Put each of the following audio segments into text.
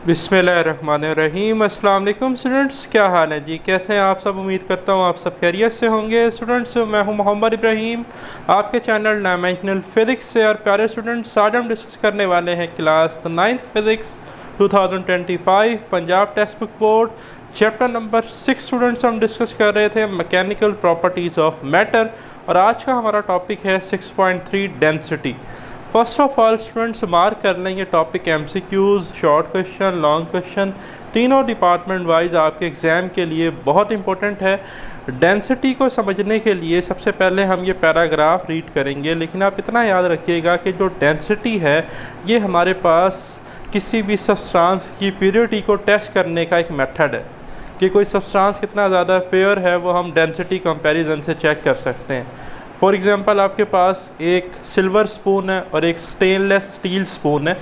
बिस्मिल्लाहिर्रहमानिर्रहीम। अस्सलाम वालेकुम स्टूडेंट्स, क्या हाल है जी? कैसे हैं आप सब? उम्मीद करता हूँ आप सब खैरियत से होंगे। स्टूडेंट्स, मैं हूँ मोहम्मद इब्राहीम, आपके चैनल डायमेंशनल फ़िज़िक्स से। और प्यारे स्टूडेंट्स, आज हम डिस्कस करने वाले हैं class 9th physics 2025 Punjab text book board chapter number 6। Students, हम डिस्कस कर रहे थे मैकेनिकल प्रॉपर्टीज़ ऑफ मैटर, और आज का हमारा टॉपिक है 6.3 density. First of all students, mark कर लें ये topic MCQs, short question, long question, तीनों डिपार्टमेंट वाइज आपके एग्ज़ाम के लिए बहुत इंपॉर्टेंट है। डेंसिटी को समझने के लिए सबसे पहले हम ये पैराग्राफ रीड करेंगे, लेकिन आप इतना याद रखिएगा कि जो डेंसिटी है ये हमारे पास किसी भी सब्सटेंस की प्योरिटी को टेस्ट करने का एक मेथड है कि कोई सब्सटेंस कितना ज़्यादा प्योर है, वो हम डेंसिटी कंपैरिजन से चेक कर सकते हैं। फॉर एग्ज़ाम्पल, आपके पास एक सिल्वर स्पून है और एक स्टेनलेस स्टील स्पून है,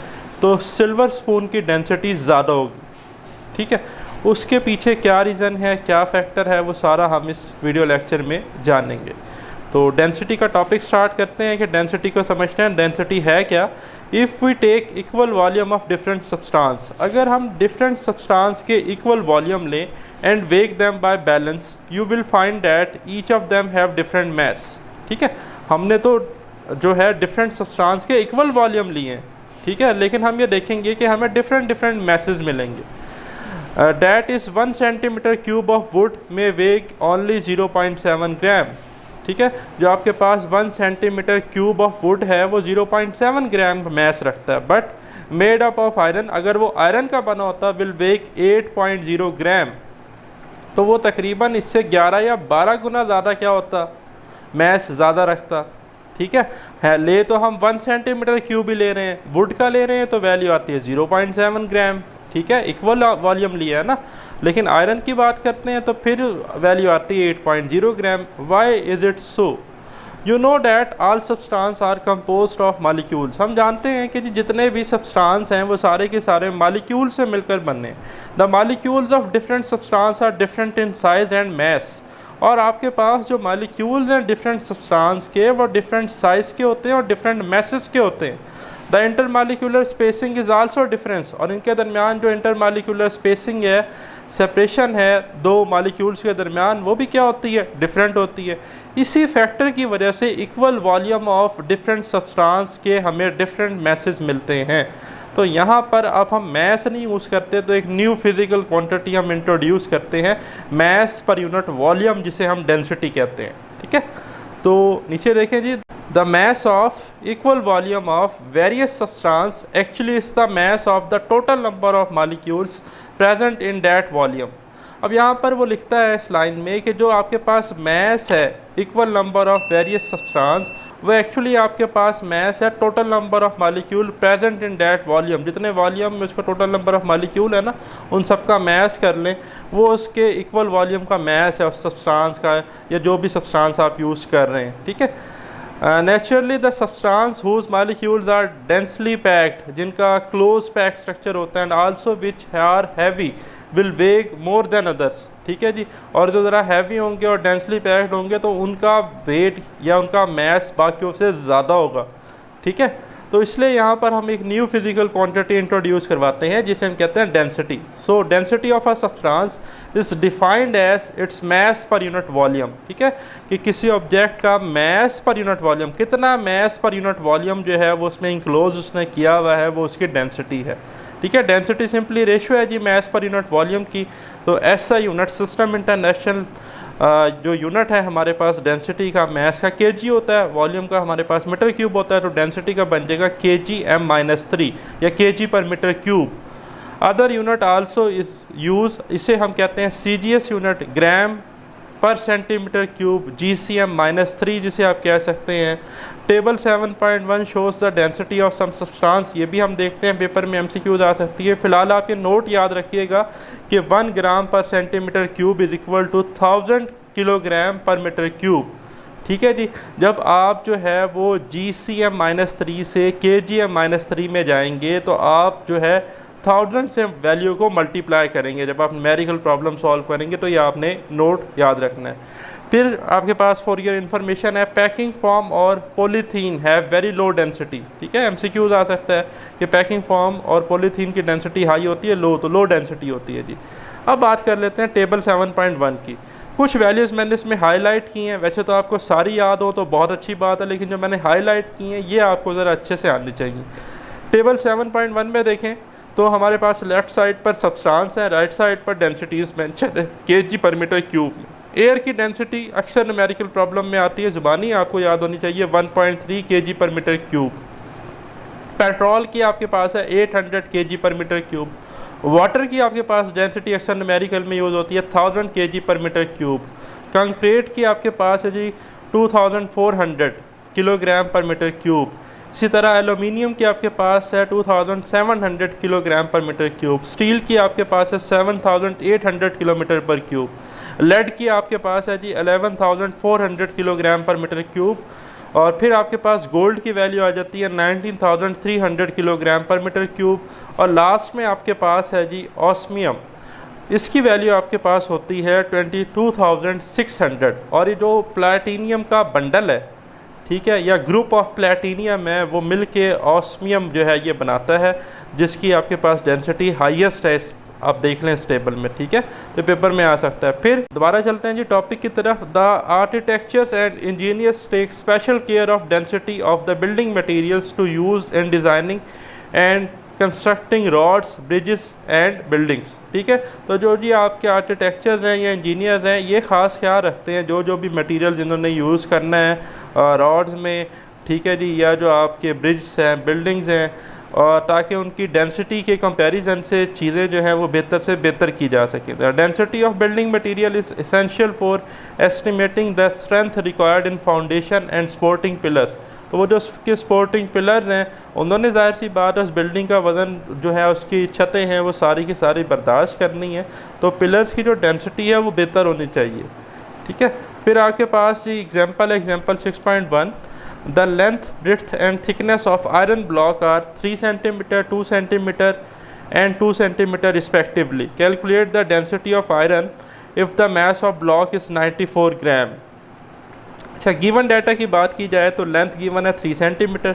तो सिल्वर स्पून की डेंसिटी ज़्यादा होगी। ठीक है, उसके पीछे क्या रीज़न है, क्या फैक्टर है, वो सारा हम इस वीडियो लेक्चर में जानेंगे। तो डेंसिटी का टॉपिक स्टार्ट करते हैं कि डेंसिटी को समझते हैं। डेंसिटी है क्या? If we take equal volume of different substance, अगर हम डिफरेंट सब्सटेंस के इक्वल वॉल्यूम लें and weigh them by balance, you will find that each of them have different mass. ठीक है, हमने तो जो है डिफरेंट सब्सटेंस के इक्वल वॉल्यूम लिए हैं, ठीक है, लेकिन हम ये देखेंगे कि हमें डिफरेंट मैसेज मिलेंगे। That is 1 centimetre cube of would में वेग ओनली 0.7 ग्राम। ठीक है, जो आपके पास 1 सेंटीमीटर क्यूब ऑफ वुड है वो 0.7 ग्राम मैस रखता है, but made up of iron, अगर वो आयरन का बना होता विल वेग 8.0 ग्राम, तो वो तकरीबन इससे 11 या 12 गुना ज़्यादा क्या होता, मैस ज़्यादा रखता। ठीक है, ले तो हम 1 सेंटीमीटर क्यूब ही ले रहे हैं, वुड का ले रहे हैं, तो वैल्यू आती है 0.7 ग्राम। ठीक है, इक्वल वॉल्यूम लिया है ना, लेकिन आयरन की बात करते हैं तो फिर वैल्यू आती है 8.0 gram. Why is it so? You know that all substance are composed of molecules, हम जानते हैं कि जितने भी सब्सटेंस हैं वो सारे के सारे मॉलिक्यूल से मिलकर बने। The molecules of different substance are different in size and mass, और आपके पास जो मॉलिक्यूल्स हैं डिफरेंट सब्सटेंस के, वो डिफरेंट साइज़ के होते हैं और डिफरेंट मैसेज के होते हैं। The intermolecular spacing is also difference, और इनके दरमियान जो इंटरमॉलिक्यूलर स्पेसिंग है, सेपरेशन है दो मॉलिक्यूल्स के दरमियान, वो भी क्या होती है, डिफरेंट होती है। इसी फैक्टर की वजह से equal volume of different substance के हमें डिफरेंट मैसेज मिलते हैं। तो यहाँ पर अब हम मैस नहीं यूज़ करते, तो एक न्यू फिजिकल क्वांटिटी हम इंट्रोड्यूस करते हैं, मैस पर यूनिट वॉल्यूम, जिसे हम डेंसिटी कहते हैं। ठीक है, तो नीचे देखें जी, the mass of equal volume of various substance actually is the mass of the total number of molecules present in that volume. अब यहाँ पर वो लिखता है इस लाइन में कि जो आपके पास मैस है equal number of various substance, वो एक्चुअली आपके पास मैस है total number of molecule present in that volume. जितने वॉल्यूम में उसका टोटल नंबर ऑफ मॉलिक्यूल है ना, उन सब का मैस कर लें, वो उसके इक्वल वॉल्यूम का मैस है उस सब्सटेंस का, या जो भी सब्सटेंस आप यूज़ कर रहे हैं। ठीक है, naturally the substance whose molecules are densely packed, जिनका क्लोज पैक स्ट्रक्चर होता है, and also which are heavy will weigh more than others. ठीक है जी, और जो ज़रा हैवी होंगे और डेंसली पैक्ड होंगे तो उनका वेट या उनका मैस बाकियों से ज़्यादा होगा। ठीक है, तो इसलिए यहाँ पर हम एक न्यू फिजिकल क्वांटिटी इंट्रोड्यूस करवाते हैं जिसे हम कहते हैं density. So density of a substance is defined as its mass per unit volume. ठीक है, कि किसी ऑब्जेक्ट का मैस पर यूनिट वॉल्यूम, कितना मैस पर यूनिट वॉल्यूम जो है वो उसमें इंक्लोज उसने किया हुआ है, वो उसकी डेंसिटी है। ठीक है, डेंसिटी सिंपली रेशियो है जी मैस पर यूनिट वॉल्यूम की। तो ऐसा यूनिट सिस्टम इंटरनेशनल जो यूनिट है हमारे पास डेंसिटी का, मैस का केजी होता है, वॉल्यूम का हमारे पास मीटर क्यूब होता है, तो डेंसिटी का बन जाएगा kgm-3 या KG per metre cube. Other unit also is use, इसे हम कहते हैं CGS यूनिट, ग्राम पर सेंटीमीटर क्यूब, GCM-3 जिसे आप कह सकते हैं। Table 7.1 shows the density of some substance, ये भी हम देखते हैं पेपर में MCQs आ सकती है। फिलहाल आप ये नोट याद रखिएगा कि 1 gram per centimetre cube is equal to 1000 kilogram per metre cube. ठीक है जी, जब आप जो है वो GCM-3 से kgm-3 में जाएंगे तो आप जो है 1000 से वैल्यू को मल्टीप्लाई करेंगे जब आप न्यूमेरिकल प्रॉब्लम सॉल्व करेंगे, तो ये आपने नोट याद रखना है। फिर आपके पास फॉर योर इन्फॉर्मेशन है पैकिंग फॉर्म और पॉलीथीन है वेरी लो डेंसिटी। ठीक है, एमसीक्यूज आ सकता है कि पैकिंग फॉर्म और पॉलीथीन की डेंसिटी हाई होती है, लो तो लो डेंसिटी होती है जी। अब बात कर लेते हैं टेबल 7.1 की। कुछ वैल्यूज़ मैंने इसमें हाईलाइट की हैं, वैसे तो आपको सारी याद हो तो बहुत अच्छी बात है, लेकिन जो मैंने हाईलाइट की हैं ये आपको ज़रा अच्छे से आनी चाहिए। टेबल 7.1 में देखें तो हमारे पास लेफ़्ट साइड पर सब्सटेंस है, राइट साइड पर डेंसिटीज़ मेंशन है केजी पर मीटर क्यूब में। एयर की डेंसिटी अक्सर न्यूमेरिकल प्रॉब्लम में आती है, ज़ुबानी आपको याद होनी चाहिए 1.3 KG per metre cube. Petrol की आपके पास है 800 KG per metre cube. Water की आपके पास डेंसिटी अक्सर न्यूमेरिकल में यूज़ होती है 1000 KG per metre cube. Concrete की आपके पास है जी 2400 किलोग्राम पर मीटर क्यूब। इसी तरह एलुमिनियम की आपके पास है 2700 kilogram per metre cube. Steel की आपके पास है 7800 किलोमीटर पर क्यूब। लेड की आपके पास है जी 11400 किलोग्राम पर मीटर क्यूब। और फिर आपके पास गोल्ड की वैल्यू आ जाती है 19300 किलोग्राम पर मीटर क्यूब। और लास्ट में आपके पास है जी ऑस्मियम, इसकी वैल्यू आपके पास होती है 22600। और ये जो प्लैटिनियम का बंडल है, ठीक है, या ग्रुप ऑफ प्लैटिनियम है, वो मिल के ऑस्मियम जो है ये बनाता है, जिसकी आपके पास डेंसिटी हाईएस्ट है, आप देख लें इस टेबल में। ठीक है, तो पेपर में आ सकता है। फिर दोबारा चलते हैं जी टॉपिक की तरफ। The architectures and engineers take special care of density of the building materials to use in designing and constructing roads, bridges and buildings. ठीक है, तो जो जी आपके आर्किटेक्चर्स हैं या इंजीनियर्स हैं, ये ख़ास ख्याल रखते हैं जो भी मटेरियल इन्होंने यूज़ करना है रॉड्स में, ठीक है जी, या जो आपके ब्रिज हैं, बिल्डिंग्स हैं, और ताकि उनकी डेंसिटी के कंपैरिजन से चीज़ें जो हैं वो बेहतर से बेहतर की जा सकें। The density of building material is essential for estimating the strength required in foundation and supporting pillars. तो वो जो उसके सपोर्टिंग पिलर्स हैं, उन्होंने ज़ाहिर सी बात है उस बिल्डिंग का वज़न जो है, उसकी छतें हैं, वो सारी की सारी बर्दाश्त करनी है, तो पिलर्स की जो डेंसिटी है वो बेहतर होनी चाहिए। ठीक है, फिर आपके पास ये एग्जांपल है, example 6.1। The length, breadth and thickness of iron block are 3 cm, 2 cm and 2 cm respectively. Calculate the density of iron if the mass of block is 94 gram. अच्छा, गिवन डाटा की बात की जाए तो लेंथ गिवन है 3 centimetre,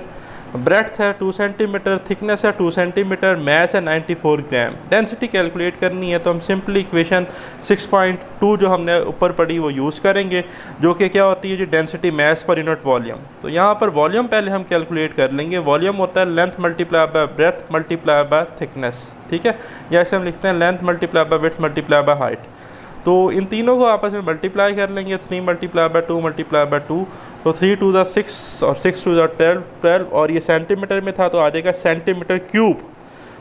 breadth है 2 centimetre, thickness है 2 centimetre, mess है 94 ग्राम। डेंसिटी कैलकुलेट करनी है तो हम सिंपली इक्वेशन 6.2 जो हमने ऊपर पढ़ी वो यूज़ करेंगे, जो कि क्या होती है जी, density mass per unit volume. तो यहाँ पर वॉल्यूम पहले हम कैलकुलेट कर लेंगे। वॉल्यूम होता है length multiply by breadth multiply by thickness. ठीक है, जैसे हम लिखते हैं length multiply by width multiply by height. तो इन तीनों को आपस में मल्टीप्लाई कर लेंगे, 3 मल्टीप्लाई बाय 2 मल्टीप्लाई बाय 2, तो 3 2 6 और 6 2 12, और ये सेंटीमीटर में था तो आ जाएगा सेंटीमीटर क्यूब।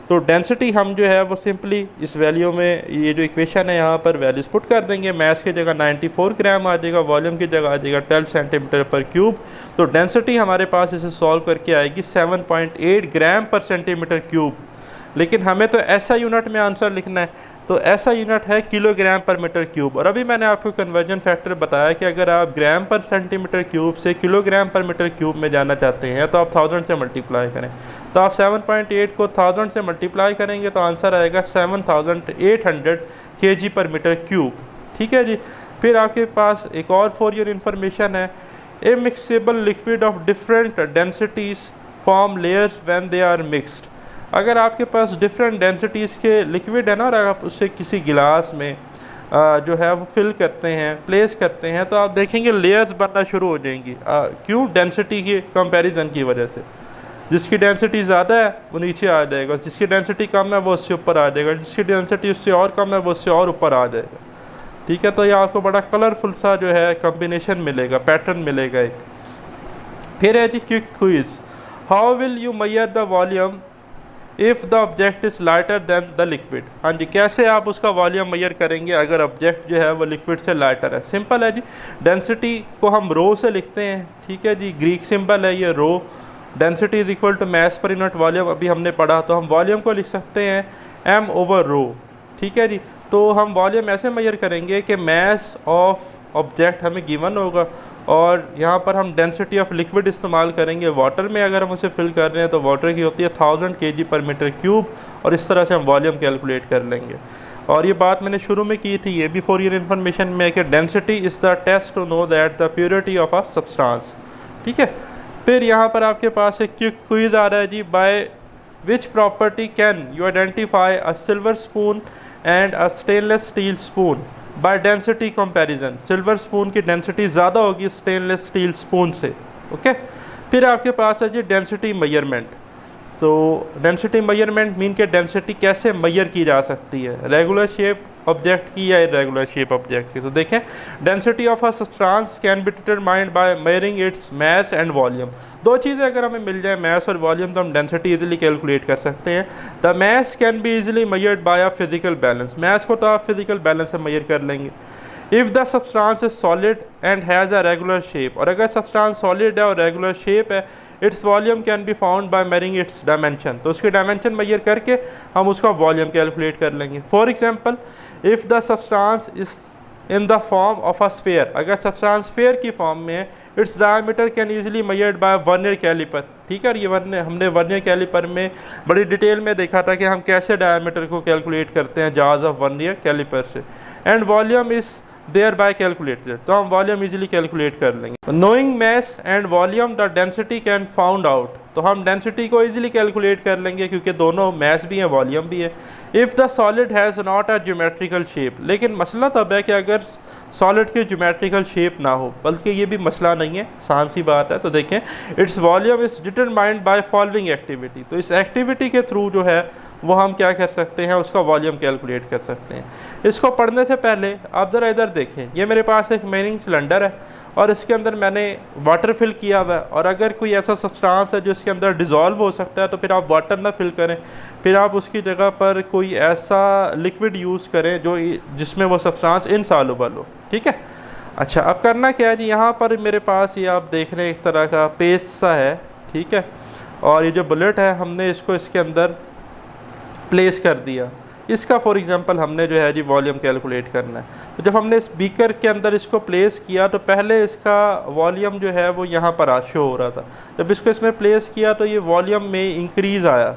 तो डेंसिटी हम जो है वो सिंपली इस वैल्यू में, ये जो इक्वेशन है यहाँ पर वैल्यूज पुट कर देंगे। मैस की जगह 94 ग्राम आ जाएगा, वॉल्यूम की जगह आ जाएगा 12 सेंटीमीटर पर क्यूब। तो डेंसिटी हमारे पास इसे सॉल्व करके आएगी 7.8 ग्राम पर सेंटीमीटर क्यूब। लेकिन हमें तो ऐसा यूनिट में आंसर लिखना है, तो ऐसा यूनिट है किलोग्राम पर मीटर क्यूब। और अभी मैंने आपको कन्वर्जन फैक्टर बताया कि अगर आप ग्राम पर सेंटीमीटर क्यूब से किलोग्राम पर मीटर क्यूब में जाना चाहते हैं तो आप 1000 से मल्टीप्लाई करें। तो आप 7.8 को 1000 से मल्टीप्लाई करेंगे तो आंसर आएगा 7800 kg पर मीटर क्यूब। ठीक है जी। फिर आपके पास एक और फॉर योर इन्फॉर्मेशन है, a miscible liquid of different densities form layers when they are mixed. अगर आपके पास डिफरेंट डेंसिटीज़ के लिक्विड है ना, और आप उससे किसी गिलास में जो है वो फिल करते हैं, प्लेस करते हैं, तो आप देखेंगे लेयर्स बनना शुरू हो जाएंगी। क्यों? डेंसिटी के कंपैरिजन की वजह से। जिसकी डेंसिटी ज़्यादा है वो नीचे आ जाएगा, जिसकी डेंसिटी कम है वो उससे ऊपर आ जाएगा, जिसकी डेंसिटी उससे और कम है वो उससे और ऊपर आ जाएगा। ठीक है, तो ये आपको बड़ा कलरफुल सा जो है कॉम्बिनेशन मिलेगा, पैटर्न मिलेगा एक। फिर है जी quick quiz, how will you measure the volume if the object is lighter than the liquid. हाँ जी, कैसे आप उसका वॉल्यूम मेजर करेंगे अगर ऑब्जेक्ट जो है वो लिक्विड से लाइटर है? सिंपल है जी, डेंसिटी को हम रो से लिखते हैं। ठीक है जी, ग्रीक सिंबल है ये rho. Density is equal to mass per unit volume, अभी हमने पढ़ा, तो हम वॉल्यूम को लिख सकते हैं m ओवर रो। ठीक है जी, तो हम वॉल्यूम ऐसे मेजर करेंगे कि मैस ऑफ ऑब्जेक्ट हमें गिवन होगा और यहाँ पर हम डेंसिटी ऑफ लिक्विड इस्तेमाल करेंगे। वाटर में अगर हम उसे फिल कर रहे हैं तो वाटर की होती है 1000 kg पर मीटर क्यूब, और इस तरह से हम वॉल्यूम कैलकुलेट कर लेंगे। और ये बात मैंने शुरू में की थी, ये भी फॉर योर इन्फॉर्मेशन में, कि density is the test to know that the purity of a substance. ठीक है, फिर यहाँ पर आपके पास एक क्विज आ रहा है जी, by which property can you identify a silver spoon and a stainless steel spoon by density comparison. Silver spoon की डेंसिटी ज़्यादा होगी स्टेनलेस स्टील स्पून से। ओके, फिर आपके पास है जी डेंसिटी मेजरमेंट। तो डेंसिटी मेजरमेंट मीन के डेंसिटी कैसे मेजर की जा सकती है, रेगुलर शेप ऑब्जेक्ट की या इरेगुलर शेप ऑब्जेक्ट की। तो देखें, density of a substance can be determined by measuring its mass and volume. दो चीज़ें अगर हमें मिल जाए, मास और वॉल्यूम, तो हम डेंसिटी इजीली कैलकुलेट कर सकते हैं। The mass can be easily measured by a physical balance. Mass को तो आप फिजिकल बैलेंस से मेजर कर लेंगे। If the substance is solid and has a regular shape, और अगर सब्सटेंस सॉलिड है और रेगुलर शेप है, its volume can be found by measuring its dimension. तो उसके डायमेंशन मेजर करके हम उसका वॉल्यूम कैलकुलेट कर लेंगे। For example, if the substance is in the form of a sphere, अगर सब्सटेंस स्फीयर की फॉर्म में है, its diameter can easily measured by vernier calliper. ठीक है, और ये हमने वर्नियर कैलिपर में बड़ी डिटेल में देखा था कि हम कैसे डायमीटर को कैलकुलेट करते हैं जाज ऑफ वर्नियर कैलिपर से। And volume is there by calculated, तो हम वॉल्यूम इजीली कैलकुलेट कर लेंगे। Knowing mass and volume the density can found out, तो हम डेंसिटी को इजीली कैलकुलेट कर लेंगे क्योंकि दोनों मास भी है वॉल्यूम भी है। If the solid has not a geometrical shape, लेकिन मसला तब है कि अगर सॉलिड की ज्योमेट्रिकल शेप ना हो, बल्कि ये भी मसला नहीं है, आसान सी बात है। तो देखें, its volume is determined by following activity, तो इस एक्टिविटी के थ्रू जो है वो हम क्या कर सकते हैं, उसका वॉल्यूम कैलकुलेट कर सकते हैं। इसको पढ़ने से पहले आप ज़रा इधर देखें, ये मेरे पास एक मेजरिंग सिलेंडर है और इसके अंदर मैंने वाटर फिल किया हुआ है, और अगर कोई ऐसा सब्सटेंस है जो इसके अंदर डिज़ोल्व हो सकता है, तो फिर आप वाटर ना फिल करें, फिर आप उसकी जगह पर कोई ऐसा लिक्विड यूज़ करें जो जिसमें वो सब्सटेंस इनसॉल्युबल हो। ठीक है, अच्छा, अब करना क्या है जी, यहाँ पर मेरे पास ये आप देख रहे हैं एक तरह का पेस्ट सा है। ठीक है, और ये जो बुलेट है हमने इसको इसके अंदर प्लेस कर दिया। इसका फॉर एग्जांपल हमने जो है जी वॉल्यूम कैलकुलेट करना है। तो जब हमने इस बीकर के अंदर इसको प्लेस किया तो पहले इसका वॉल्यूम जो है वो यहाँ पर शो हो रहा था। जब इसको इसमें प्लेस किया तो ये वॉल्यूम में इंक्रीज़ आया।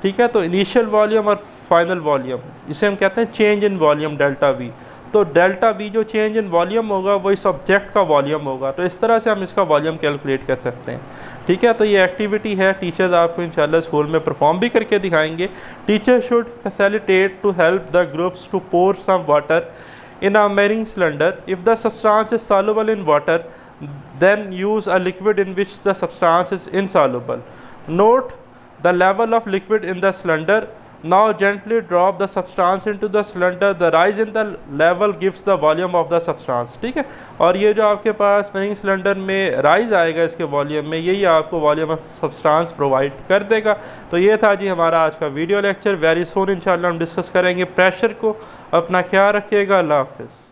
ठीक है, तो इनिशियल वॉल्यूम और फाइनल वॉल्यूम, इसे हम कहते हैं change in volume, delta we. तो डेल्टा वी जो चेंज इन वॉल्यूम होगा वो इस ऑब्जेक्ट का वॉल्यूम होगा। तो इस तरह से हम इसका वॉल्यूम कैलकुलेट कर सकते हैं। ठीक है, तो ये एक्टिविटी है, टीचर्स आपको इंशाल्लाह स्कूल में परफॉर्म भी करके दिखाएंगे। Teacher should facilitate to help the groups to pour some water in a measuring cylinder. If the substance is soluble in water, then use a liquid in which the substance is insoluble. Note the level of liquid in the cylinder. Now gently drop the substance into the cylinder. The rise in the level gives the volume of the substance. ठीक है, और ये जो आपके पास measuring cylinder में rise आएगा इसके volume में, यही आपको वॉल्यूम ऑफ सब्सटेंस प्रोवाइड कर देगा। तो ये था जी हमारा आज का वीडियो लेक्चर। वेरी सून इंशाल्लाह हम डिस्कस करेंगे प्रेशर को। अपना ख्याल रखिएगा, अल्लाह हाफ़िज़।